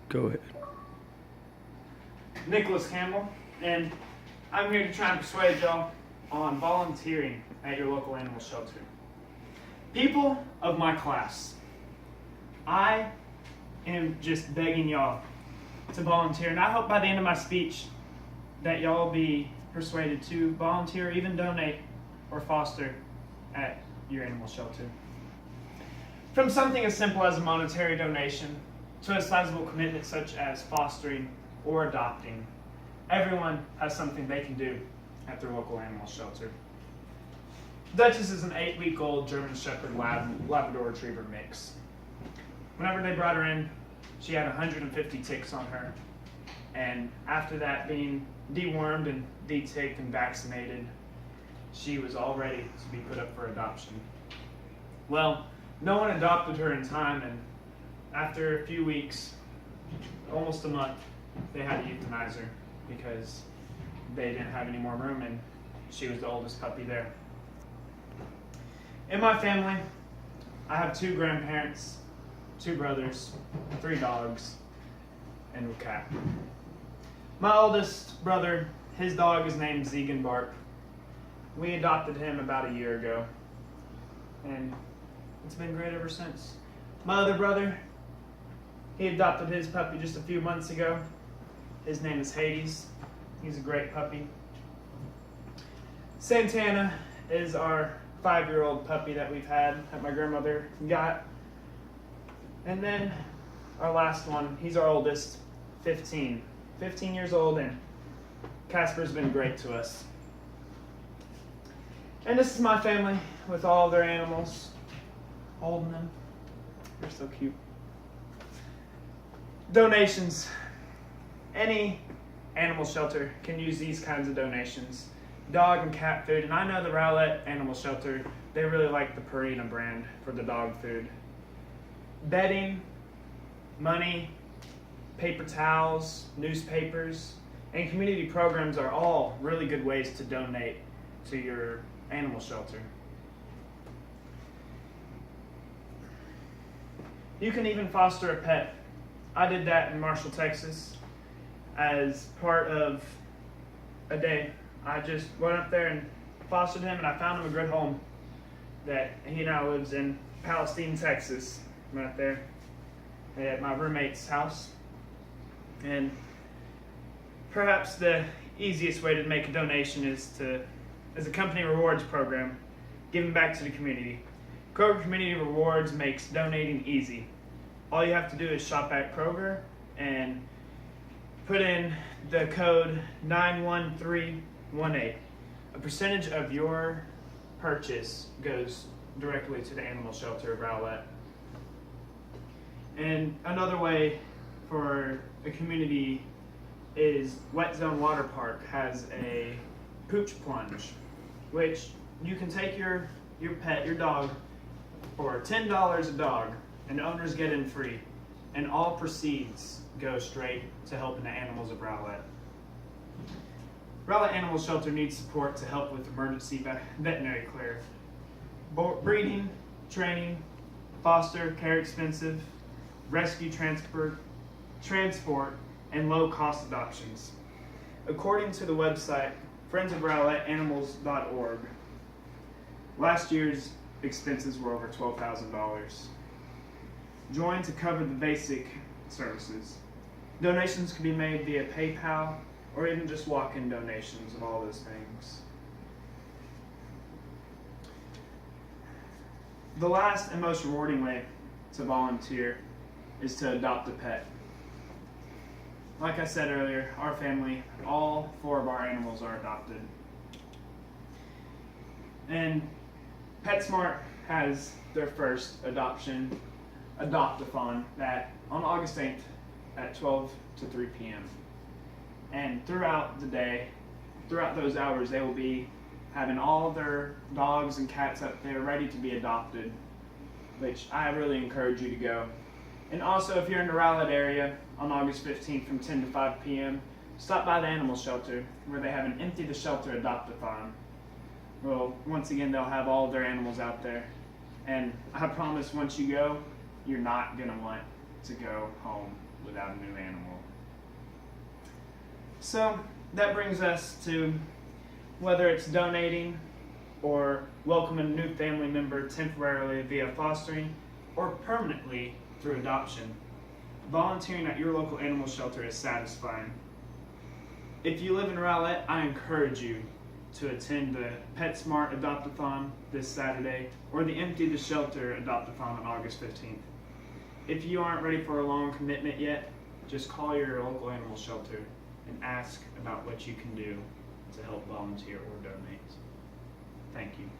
Go ahead. Nicholas Campbell, and I'm here to try and persuade y'all on volunteering at your local animal shelter. People of my class, I am just begging y'all to volunteer, and I hope by the end of my speech that y'all will be persuaded to volunteer, even donate or foster at your animal shelter. From something as simple as a monetary donation to a sizable commitment such as fostering or adopting, everyone has something they can do at their local animal shelter. Duchess is an 8-week-old German Shepherd Labrador Retriever mix. Whenever they brought her in, she had 150 ticks on her, and after that being dewormed and de-ticked and vaccinated, she was all ready to be put up for adoption. Well, no one adopted her in time, and after a few weeks, almost a month, they had to euthanize her because they didn't have any more room and she was the oldest puppy there. In my family, I have 2 grandparents, 2 brothers, 3 dogs, and a cat. My oldest brother, his dog is named Ziegenbark. We adopted him about a year ago, and it's been great ever since. My other brother, he adopted his puppy just a few months ago. His name is Hades. He's a great puppy. Santana is our 5-year-old puppy that we've had that my grandmother got. And then our last one, he's our oldest, 15 years old, and Casper's been great to us. And this is my family with all their animals, holding them. They're so cute. Donations. Any animal shelter can use these kinds of donations. Dog and cat food, and I know the Rowlett Animal Shelter, they really like the Purina brand for the dog food. Bedding, money, paper towels, newspapers, and community programs are all really good ways to donate to your animal shelter. You can even foster a pet. I did that in Marshall, Texas, as part of a day. I just went up there and fostered him, and I found him a good home that he now lives in Palestine, Texas, right there at my roommate's house. And perhaps the easiest way to make a donation is a company rewards program, giving back to the community. Kroger Community Rewards makes donating easy. All you have to do is shop at Kroger and put in the code 91318. A percentage of your purchase goes directly to the animal shelter of Rowlett. And another way for a community is Wet Zone Water Park has a pooch plunge, which you can take your pet, your dog, for $10 a dog, and owners get in free, and all proceeds go straight to helping the animals of Rowlett. Rowlett Animal Shelter needs support to help with emergency veterinary care. Breeding, training, foster care expensive, rescue transport, and low-cost adoptions. According to the website friendsofrowlettanimals.org, last year's expenses were over $12,000. Join to cover the basic services. Donations can be made via PayPal or even just walk-in donations of all those things. The last and most rewarding way to volunteer is to adopt a pet. Like I said earlier, our family, all 4 of our animals are adopted. And PetSmart has their first adoption, Adopt-a-thon, on August 8th at 12 to 3 p.m. And throughout the day, throughout those hours, they will be having all their dogs and cats up there ready to be adopted, which I really encourage you to go. And also, if you're in the Rowlett area on August 15th from 10 to 5 p.m., stop by the animal shelter where they have an Empty the Shelter Adopt-a-thon. Well, once again, they'll have all of their animals out there. And I promise once you go, you're not going to want to go home. without a new animal. So that brings us to whether it's donating or welcoming a new family member temporarily via fostering or permanently through adoption. Volunteering at your local animal shelter is satisfying. If you live in Rowlett, I encourage you to attend the PetSmart Adopt-a-thon this Saturday or the Empty the Shelter Adopt-a-thon on August 15th. If you aren't ready for a long commitment yet, just call your local animal shelter and ask about what you can do to help volunteer or donate. Thank you.